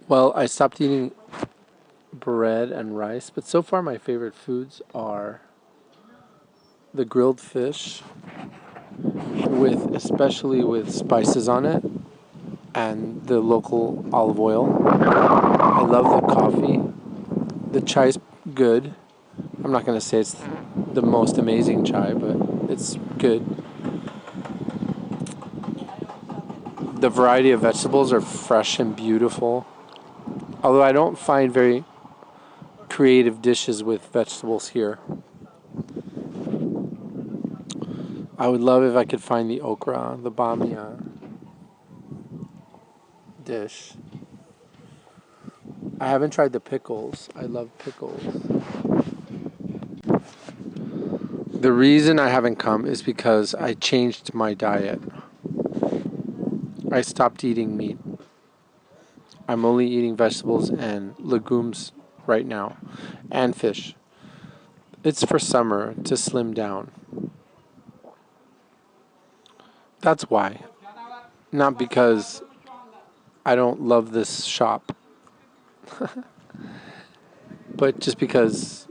Well, I stopped eating bread and rice, but so far my favorite foods are the grilled fish with especially with spices on it and the local olive oil. I love the coffee. The chai's good. I'm not going to say it's the most amazing chai, but it's good. The variety of vegetables are fresh and beautiful. Although I don't find very creative dishes with vegetables here. I would love if I could find the okra, the bamia dish. I haven't tried the pickles. I love pickles. The reason I haven't come is because I changed my diet. I stopped eating meat. I'm only eating vegetables and legumes right now, and fish. It's for summer to slim down. That's why. Not because I don't love this shop, but just because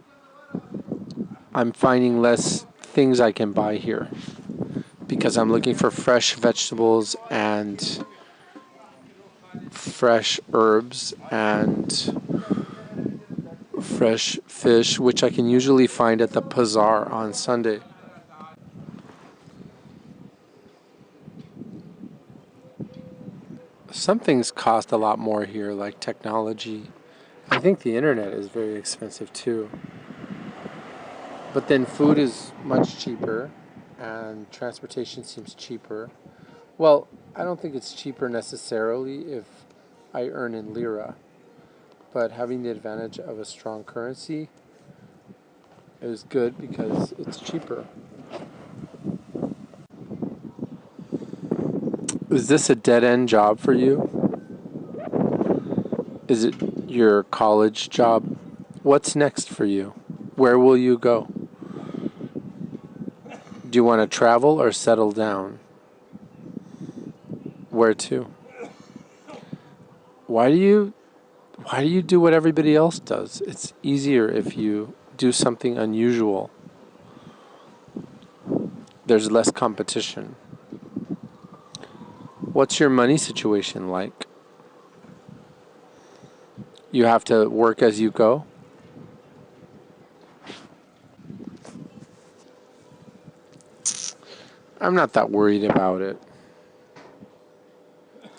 I'm finding less things I can buy here. Because I'm looking for fresh vegetables and fresh herbs and fresh fish, which I can usually find at the bazaar on Sunday. Some things cost a lot more here, like technology. I think the internet is very expensive too. But then food is much cheaper and transportation seems cheaper. Well, I don't think it's cheaper necessarily if I earn in lira, but having the advantage of a strong currency is good because it's cheaper. Is this a dead end job for you? Is it your college job? What's next for you? Where will you go? Do you want to travel or settle down? Where to? Why do you why do you do what everybody else does? It's easier if you do something unusual. There's less competition. What's your money situation like? You have to work as you go? I'm not that worried about it.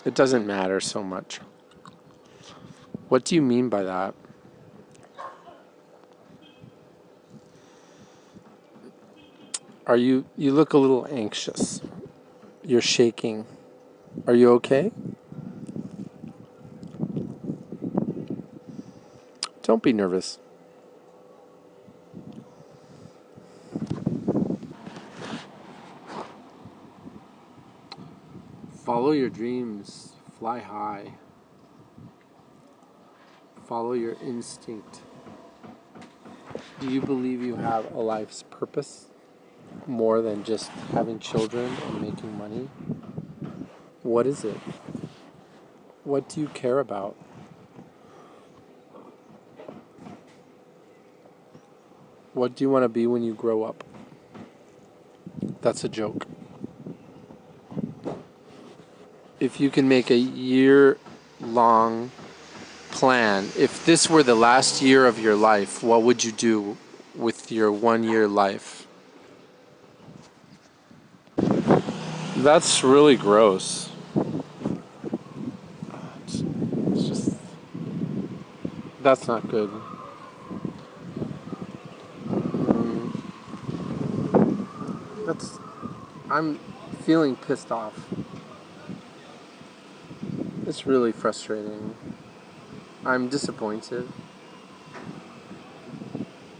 It doesn't matter so much. What do you mean by that? You look a little anxious. You're shaking. Are you okay? Don't be nervous. Follow your dreams. Fly high. Follow your instinct. Do you believe you have a life's purpose more than just having children and making money? What is it? What do you care about? What do you want to be when you grow up? That's a joke. If you can make a year-long plan, if this were the last year of your life, what would you do with your 1 year life? That's really gross. It's just, that's not good. That's, I'm feeling pissed off. It's really frustrating. I'm disappointed.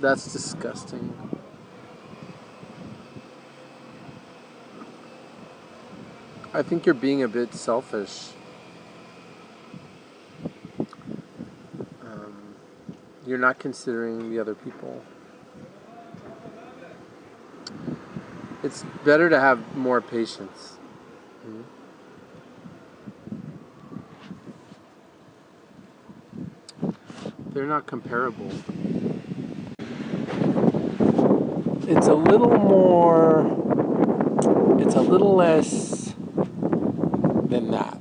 That's disgusting. I think you're being a bit selfish. You're not considering the other people. It's better to have more patience. They're not comparable. It's a little more, it's a little less than that.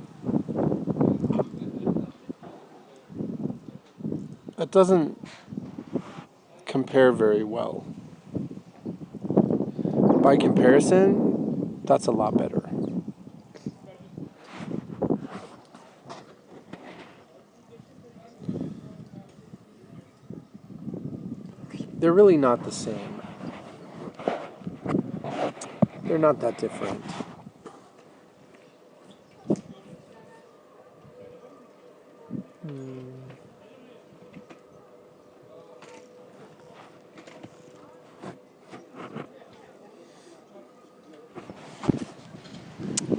It doesn't compare very well. By comparison, that's a lot better. They're really not the same. They're not that different.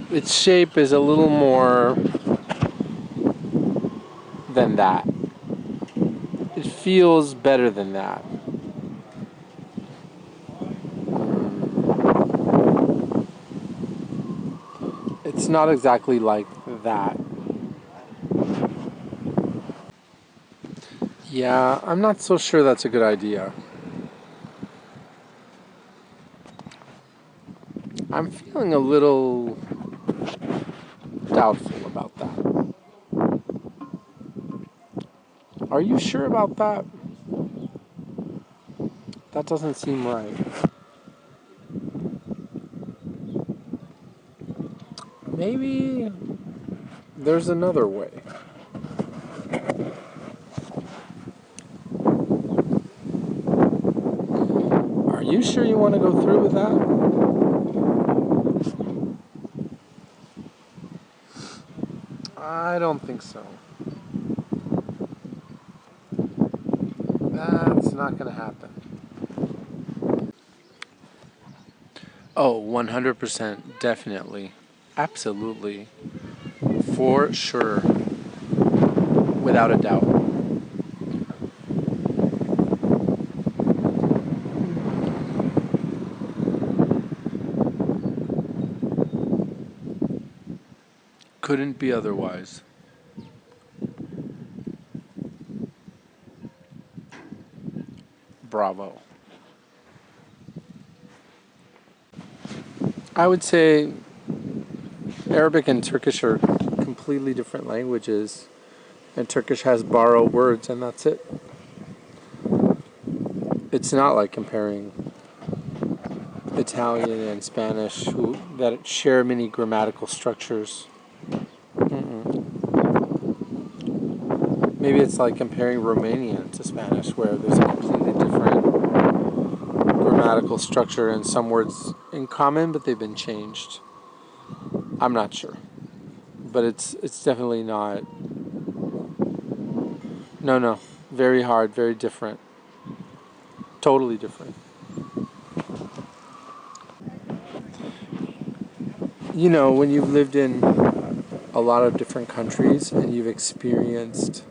Its shape is a little more than that. It feels better than that. It's not exactly like that. Yeah, I'm not so sure that's a good idea. I'm feeling a little doubtful about that. Are you sure about that? That doesn't seem right. Maybe there's another way. Are you sure you want to go through with that? I don't think so. That's not going to happen. Oh, 100%, definitely. Absolutely. For sure. Without a doubt. Couldn't be otherwise. Bravo. I would say Arabic and Turkish are completely different languages, and Turkish has borrowed words, and that's it. It's not like comparing Italian and Spanish that share many grammatical structures. Maybe it's like comparing Romanian to Spanish, where there's a completely different grammatical structure and some words in common, but they've been changed. I'm not sure, but it's definitely not. No, very hard, very different, totally different. You know, when you've lived in a lot of different countries and you've experienced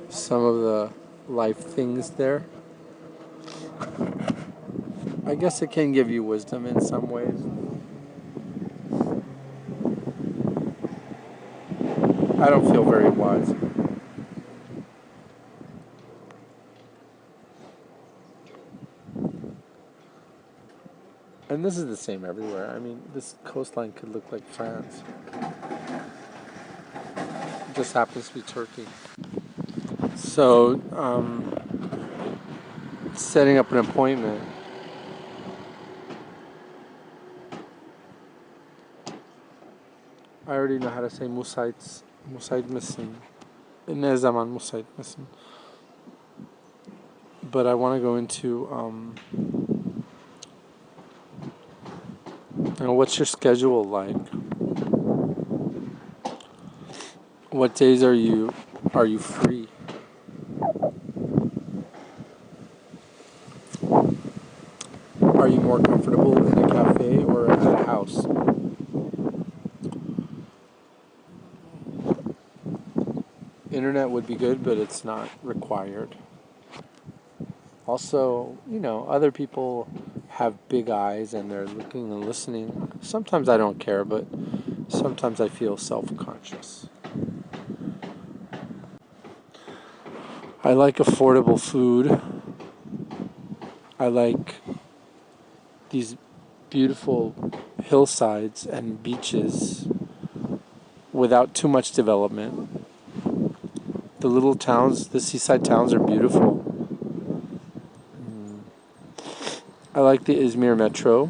some of the life things there, I guess it can give you wisdom in some ways. I don't feel very wise. And this is the same everywhere. I mean, this coastline could look like France. It just happens to be Turkey. So, setting up an appointment. I already know how to say Musait misin. Ne zaman Musait misin. But I want to go into, what's your schedule like? What days are you free? Are you more comfortable in a cafe or at a house? Internet would be good, but it's not required. Also, other people have big eyes and they're looking and listening. Sometimes I don't care, but sometimes I feel self-conscious. I like affordable food. I like these beautiful hillsides and beaches without too much development. The little towns, the seaside towns are beautiful. I like the Izmir metro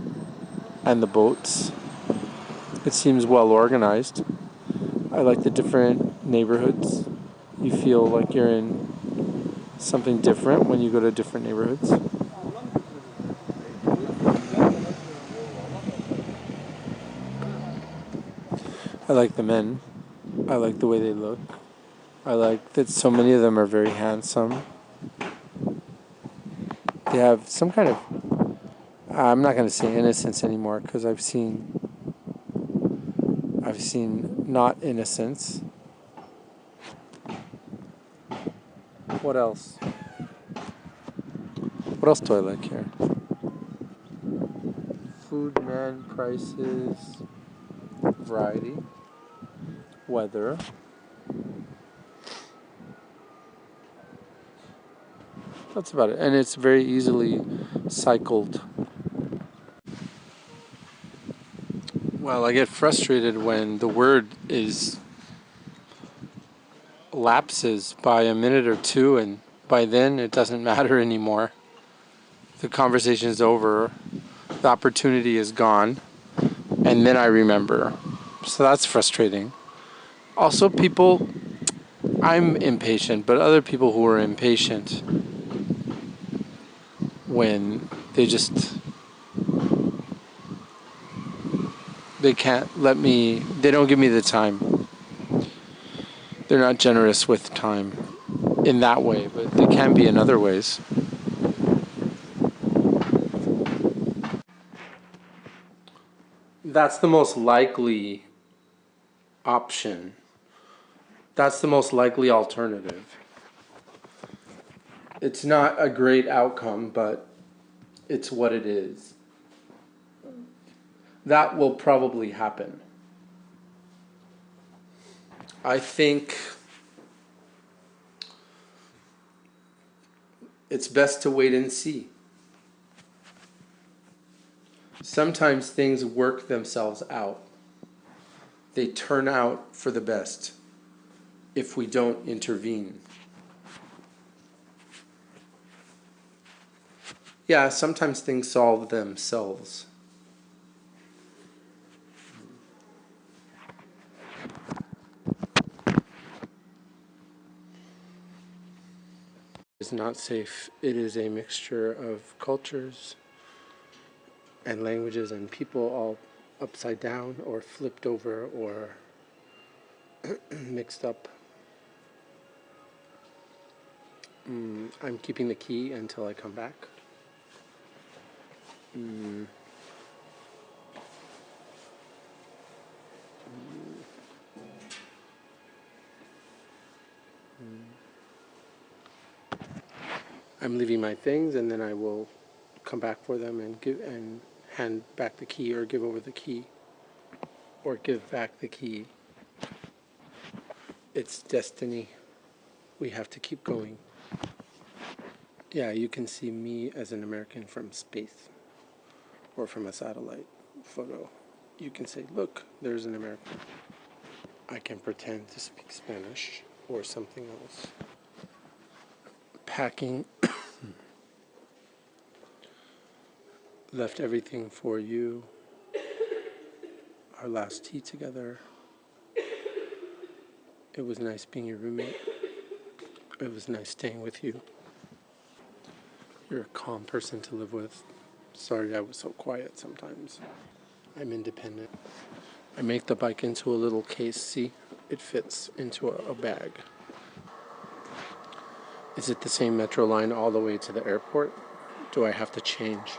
and the boats. It seems well organized. I like the different neighborhoods. You feel like you're in something different when you go to different neighborhoods. I like the men. I like the way they look. I like that so many of them are very handsome. They have some kind of, I'm not going to say innocence anymore because I've seen not innocence. What else? What else do I like here? Food, men, prices, variety, weather. That's about it. And it's very easily cycled. Well, I get frustrated when the word is lapses by a minute or two, and by then it doesn't matter anymore. The conversation is over, the opportunity is gone, and then I remember. So that's frustrating. Also, I'm impatient, but other people who are impatient when they can't they don't give me the time. They're not generous with time in that way, but they can be in other ways. That's the most likely option. That's the most likely alternative. It's not a great outcome, but it's what it is. That will probably happen. I think it's best to wait and see. Sometimes things work themselves out. They turn out for the best if we don't intervene. Yeah, sometimes things solve themselves. It's not safe. It is a mixture of cultures and languages and people all upside down or flipped over or mixed up. I'm keeping the key until I come back. I'm leaving my things and then I will come back for them and hand back the key or give over the key or give back the key. It's destiny. We have to keep going. Yeah, you can see me as an American from space or from a satellite photo. You can say, look, there's an American. I can pretend to speak Spanish or something else. Packing. Left everything for you. Our last tea together. It was nice being your roommate. It was nice staying with you. You're a calm person to live with. Sorry I was so quiet sometimes. I'm independent. I make the bike into a little case. See? It fits into a bag. Is it the same metro line all the way to the airport? Do I have to change?